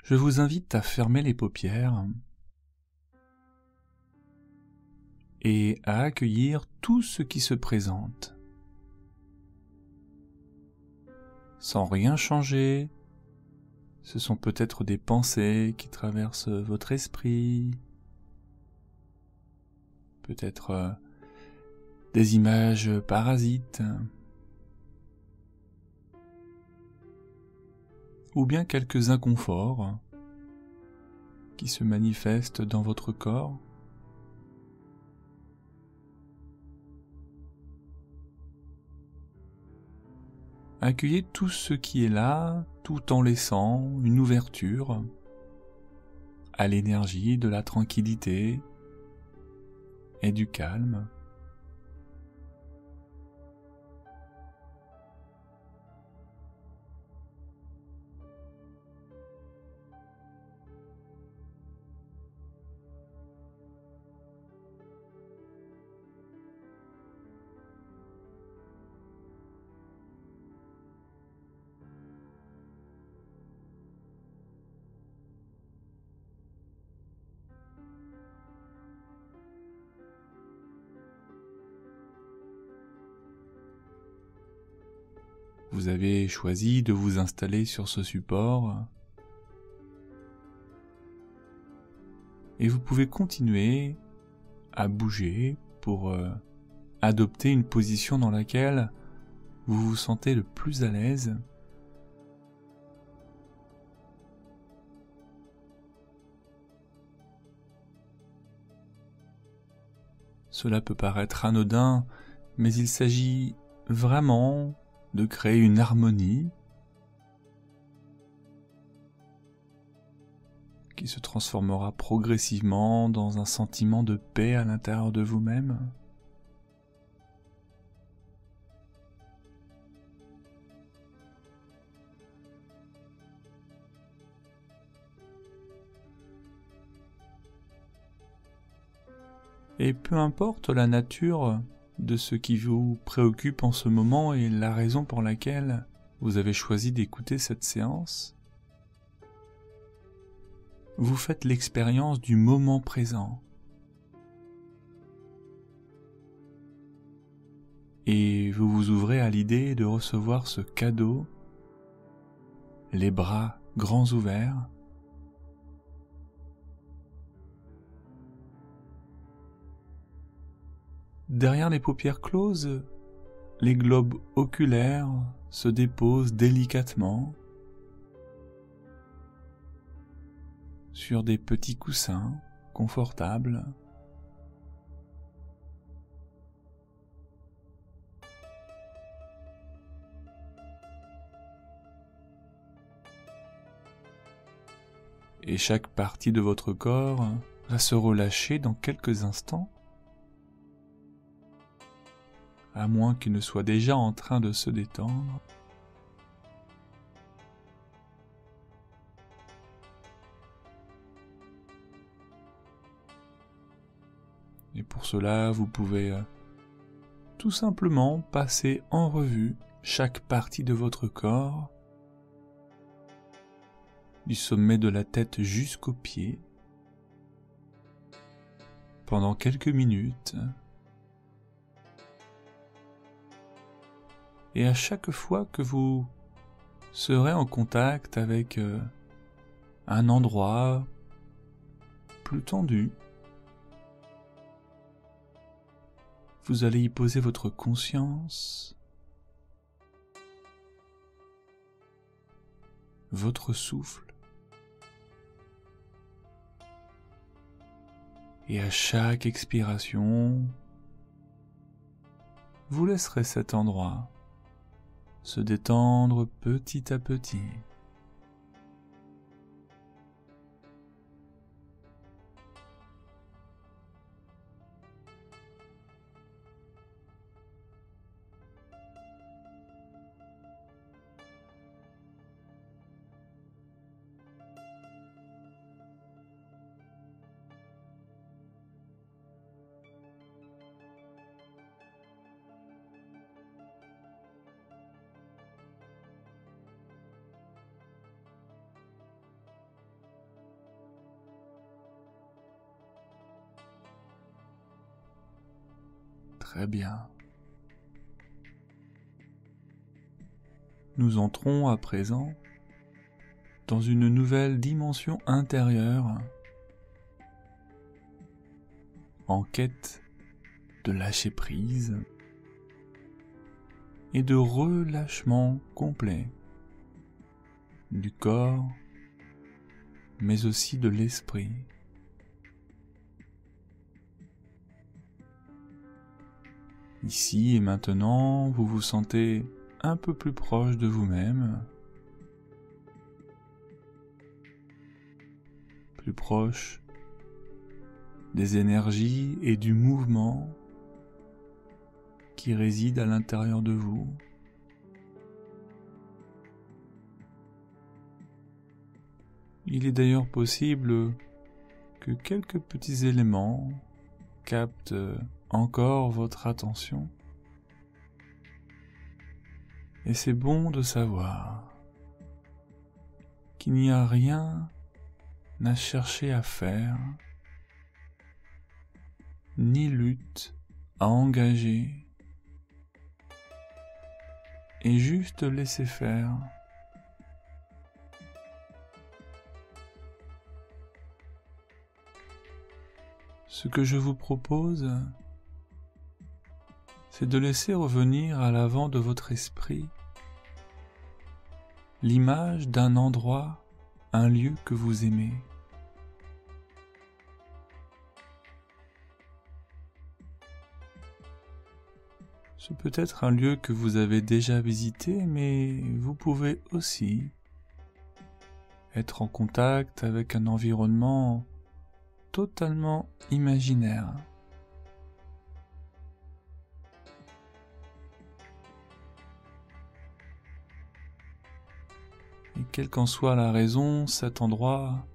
Je vous invite à fermer les paupières et à accueillir tout ce qui se présente, sans rien changer. Ce sont peut-être des pensées qui traversent votre esprit, peut-être des images parasites, ou bien quelques inconforts qui se manifestent dans votre corps. Accueillez tout ce qui est là, tout en laissant une ouverture à l'énergie de la tranquillité et du calme. Vous avez choisi de vous installer sur ce support et vous pouvez continuer à bouger pour adopter une position dans laquelle vous vous sentez le plus à l'aise. Cela peut paraître anodin, mais il s'agit vraiment de créer une harmonie qui se transformera progressivement dans un sentiment de paix à l'intérieur de vous-même. Et peu importe la nature de ce qui vous préoccupe en ce moment et la raison pour laquelle vous avez choisi d'écouter cette séance, vous faites l'expérience du moment présent. Et vous vous ouvrez à l'idée de recevoir ce cadeau, les bras grands ouverts, derrière les paupières closes, les globes oculaires se déposent délicatement sur des petits coussins confortables. Et chaque partie de votre corps va se relâcher dans quelques instants, à moins qu'il ne soit déjà en train de se détendre. Et pour cela, vous pouvez tout simplement passer en revue chaque partie de votre corps, du sommet de la tête jusqu'aux pieds, pendant quelques minutes. Et à chaque fois que vous serez en contact avec un endroit plus tendu, vous allez y poser votre conscience, votre souffle, et à chaque expiration, vous laisserez cet endroit se détendre petit à petit. Très bien. Nous entrons à présent dans une nouvelle dimension intérieure en quête de lâcher prise et de relâchement complet du corps, mais aussi de l'esprit. Ici et maintenant, vous vous sentez un peu plus proche de vous-même, plus proche des énergies et du mouvement qui résident à l'intérieur de vous. Il est d'ailleurs possible que quelques petits éléments captent encore votre attention. Et c'est bon de savoir qu'il n'y a rien à chercher à faire, ni lutte à engager, et juste laisser faire. Ce que je vous propose, c'est de laisser revenir à l'avant de votre esprit l'image d'un endroit, un lieu que vous aimez. Ce peut être un lieu que vous avez déjà visité, mais vous pouvez aussi être en contact avec un environnement totalement imaginaire. Et quelle qu'en soit la raison, cet endroit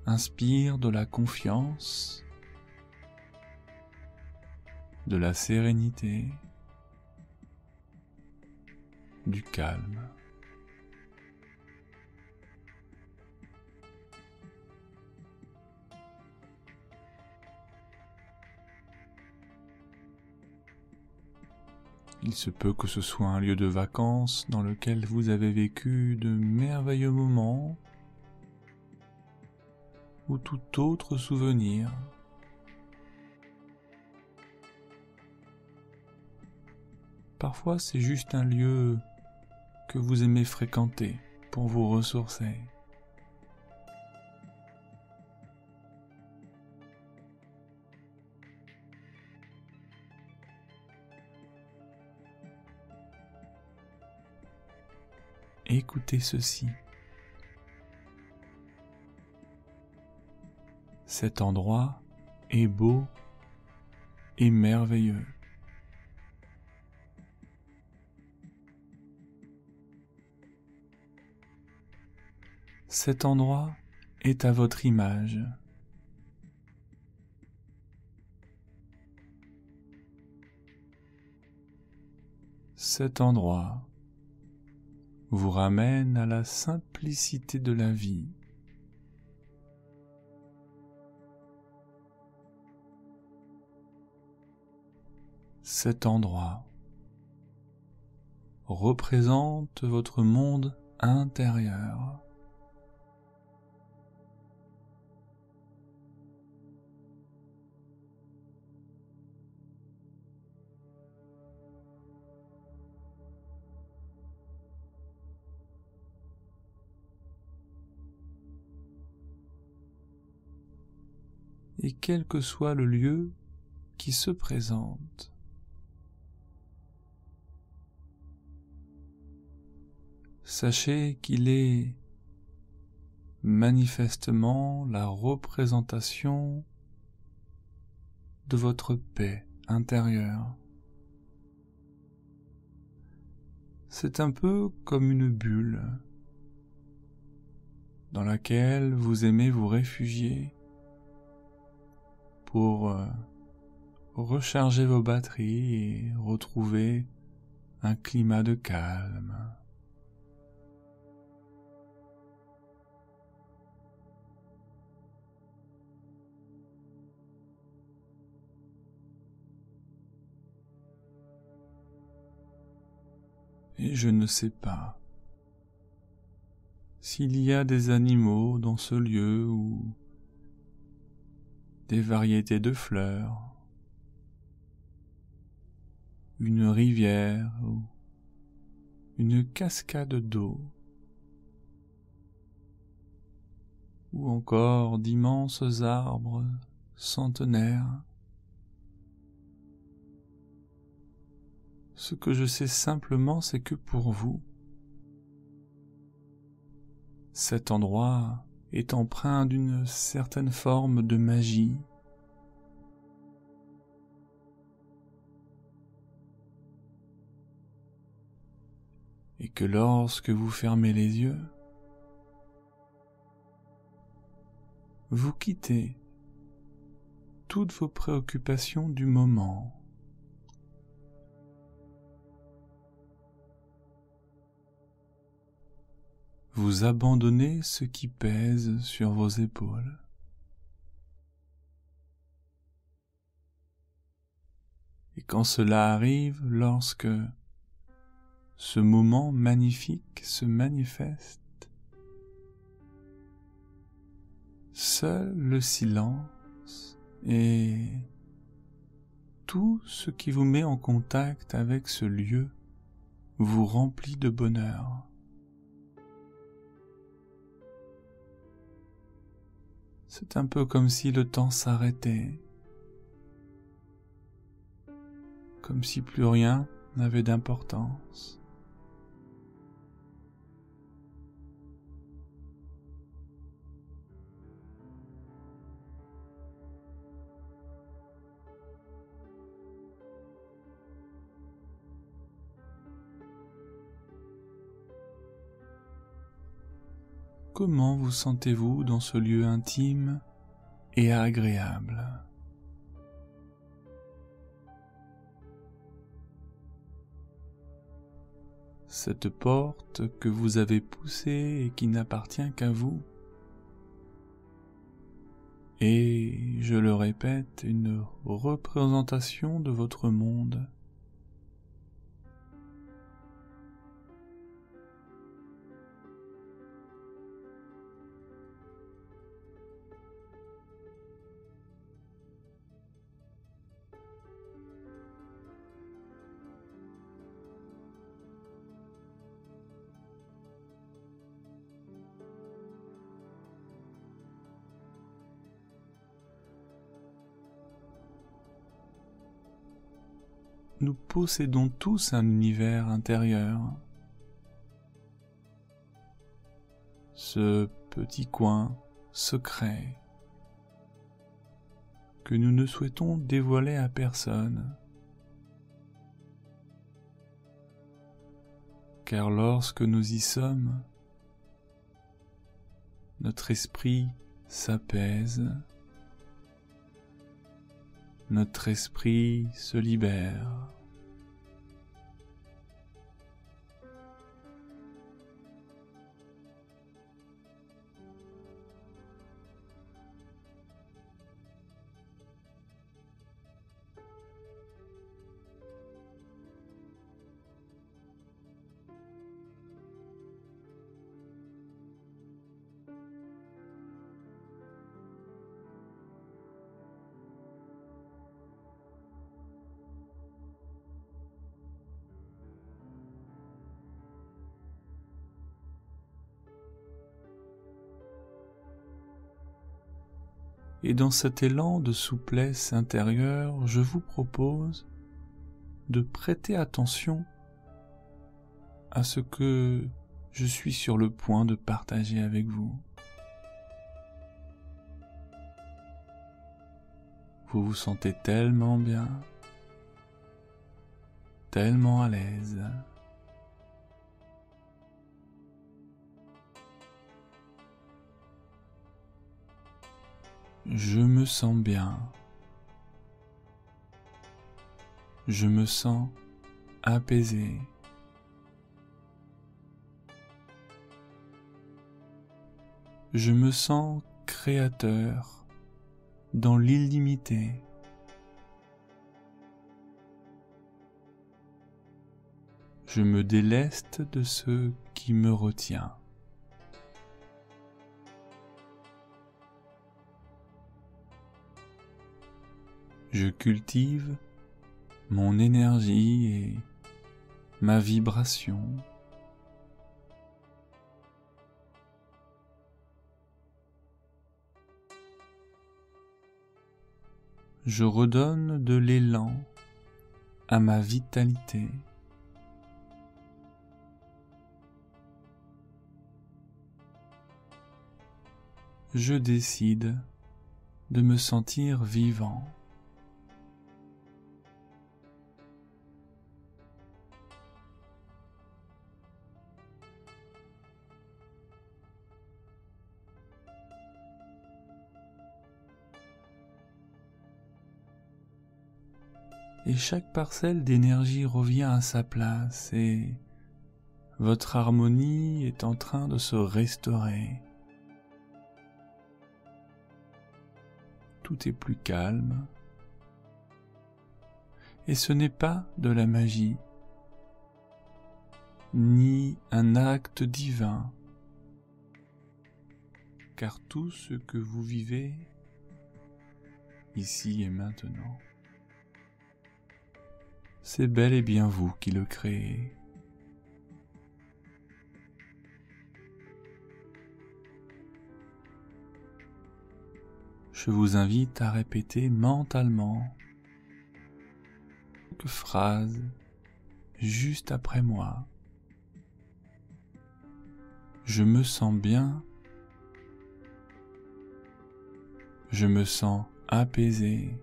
inspire de la confiance, de la sérénité, du calme. Il se peut que ce soit un lieu de vacances dans lequel vous avez vécu de merveilleux moments ou tout autre souvenir. Parfois, c'est juste un lieu que vous aimez fréquenter pour vous ressourcer. Écoutez ceci. Cet endroit est beau et merveilleux. Cet endroit est à votre image. Cet endroit vous ramène à la simplicité de la vie. Cet endroit représente votre monde intérieur. Et quel que soit le lieu qui se présente, sachez qu'il est manifestement la représentation de votre paix intérieure. C'est un peu comme une bulle dans laquelle vous aimez vous réfugier pour recharger vos batteries et retrouver un climat de calme. Et je ne sais pas s'il y a des animaux dans ce lieu ou des variétés de fleurs, une rivière ou une cascade d'eau, ou encore d'immenses arbres centenaires. Ce que je sais simplement, c'est que pour vous, cet endroit est empreint d'une certaine forme de magie. Et que lorsque vous fermez les yeux, vous quittez toutes vos préoccupations du moment. Vous abandonnez ce qui pèse sur vos épaules. Et quand cela arrive, lorsque ce moment magnifique se manifeste, seul le silence et tout ce qui vous met en contact avec ce lieu vous remplit de bonheur. C'est un peu comme si le temps s'arrêtait, comme si plus rien n'avait d'importance. Comment vous sentez-vous dans ce lieu intime et agréable ? Cette porte que vous avez poussée et qui n'appartient qu'à vous est, je le répète, une représentation de votre monde. Nous possédons tous un univers intérieur. Ce petit coin secret que nous ne souhaitons dévoiler à personne. Car lorsque nous y sommes, notre esprit s'apaise, notre esprit se libère. Et dans cet élan de souplesse intérieure, je vous propose de prêter attention à ce que je suis sur le point de partager avec vous. Vous vous sentez tellement bien, tellement à l'aise. Je me sens bien. Je me sens apaisé. Je me sens créateur dans l'illimité. Je me déleste de ce qui me retient. Je cultive mon énergie et ma vibration. Je redonne de l'élan à ma vitalité. Je décide de me sentir vivant. Et chaque parcelle d'énergie revient à sa place et votre harmonie est en train de se restaurer. Tout est plus calme. Et ce n'est pas de la magie, ni un acte divin, car tout ce que vous vivez ici et maintenant, c'est bel et bien vous qui le créez. Je vous invite à répéter mentalement quelques phrases juste après moi. Je me sens bien, je me sens apaisé,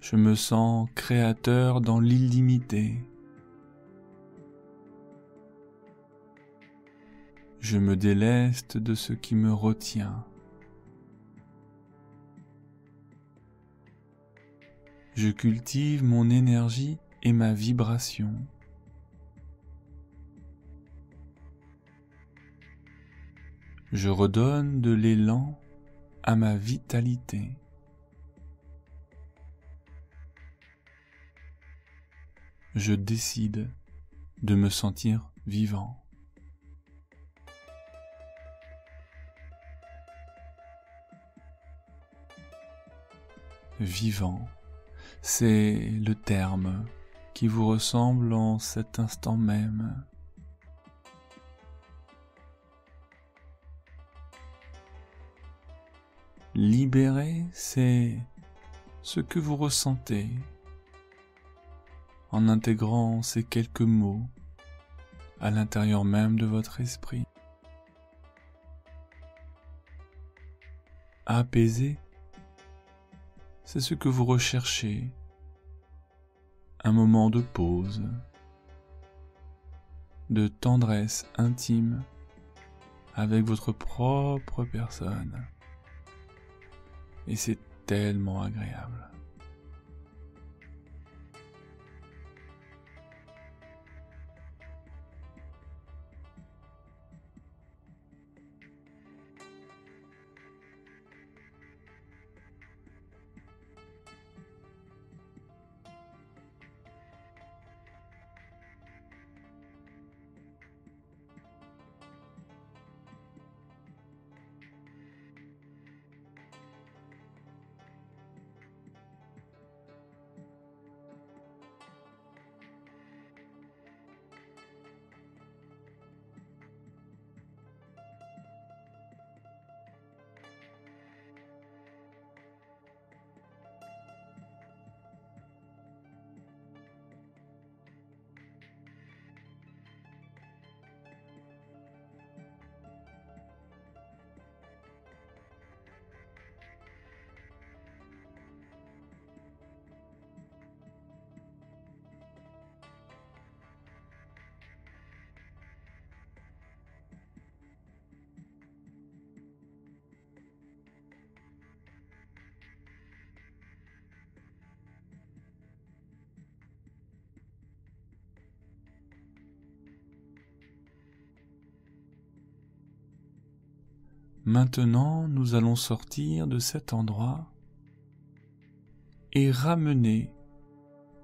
je me sens créateur dans l'illimité. Je me déleste de ce qui me retient. Je cultive mon énergie et ma vibration. Je redonne de l'élan à ma vitalité. Je décide de me sentir vivant. Vivant, c'est le terme qui vous ressemble en cet instant même. Libéré, c'est ce que vous ressentez en intégrant ces quelques mots à l'intérieur même de votre esprit. Apaisé, c'est ce que vous recherchez, un moment de pause, de tendresse intime avec votre propre personne. Et c'est tellement agréable. Maintenant, nous allons sortir de cet endroit et ramener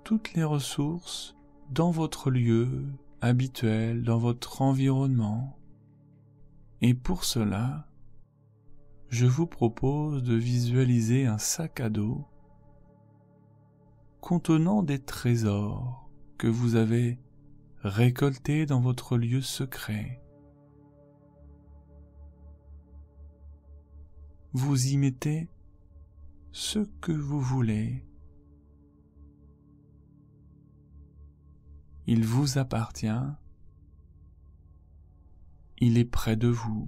toutes les ressources dans votre lieu habituel, dans votre environnement. Et pour cela, je vous propose de visualiser un sac à dos contenant des trésors que vous avez récoltés dans votre lieu secret. Vous y mettez ce que vous voulez. Il vous appartient. Il est près de vous.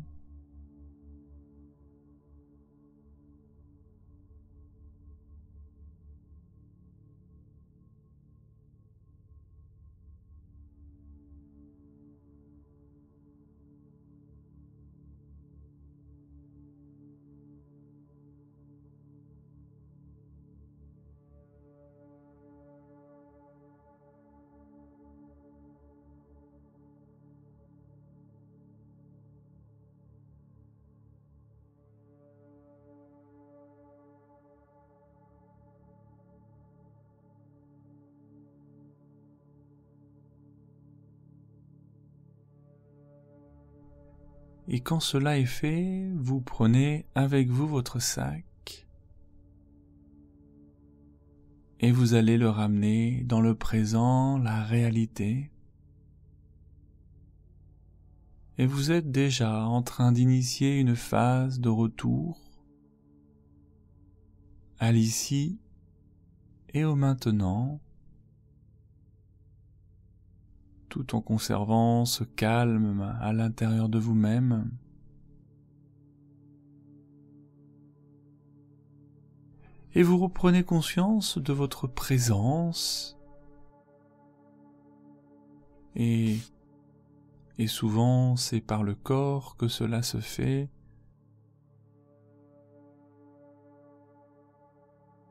Et quand cela est fait, vous prenez avec vous votre sac et vous allez le ramener dans le présent, la réalité. Et vous êtes déjà en train d'initier une phase de retour à l'ici et au maintenant, tout en conservant ce calme à l'intérieur de vous-même. Et vous reprenez conscience de votre présence. Et souvent, c'est par le corps que cela se fait.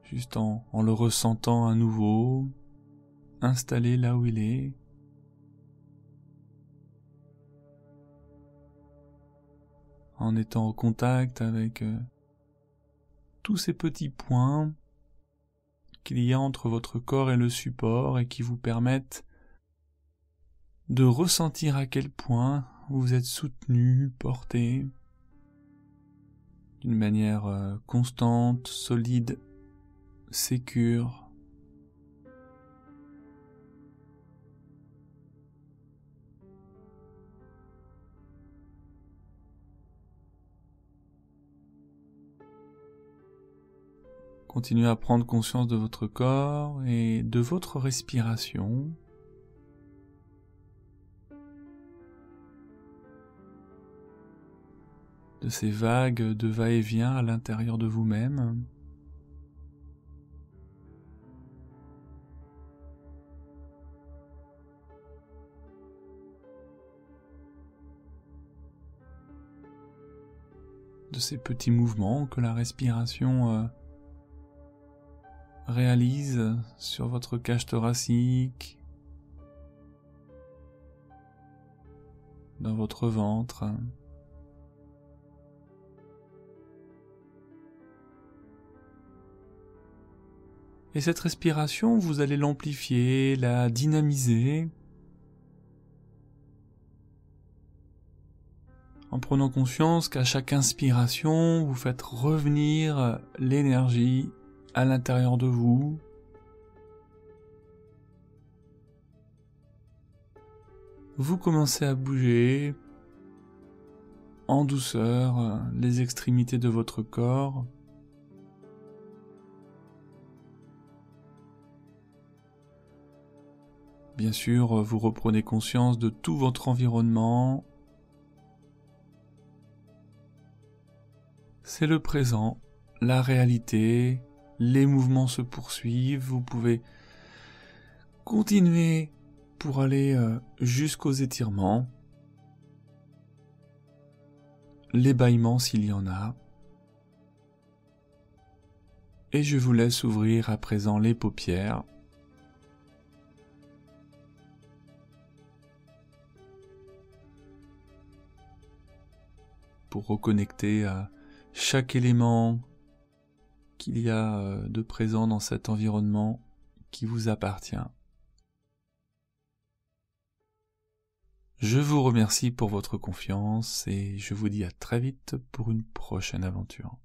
Juste en le ressentant à nouveau, installé là où il est. En étant en contact avec tous ces petits points qu'il y a entre votre corps et le support et qui vous permettent de ressentir à quel point vous êtes soutenu, porté d'une manière constante, solide, sécure. Continuez à prendre conscience de votre corps et de votre respiration. De ces vagues de va-et-vient à l'intérieur de vous-même. De ces petits mouvements que la respiration réalise sur votre cage thoracique, dans votre ventre. Et cette respiration, vous allez l'amplifier, la dynamiser, en prenant conscience qu'à chaque inspiration, vous faites revenir l'énergie à l'intérieur de vous. Vous commencez à bouger en douceur les extrémités de votre corps. Bien sûr, vous reprenez conscience de tout votre environnement. C'est le présent, la réalité. Les mouvements se poursuivent, vous pouvez continuer pour aller jusqu'aux étirements, les bâillements s'il y en a. Et je vous laisse ouvrir à présent les paupières. Pour reconnecter à chaque élément qu'il y a de présent dans cet environnement qui vous appartient. Je vous remercie pour votre confiance et je vous dis à très vite pour une prochaine aventure.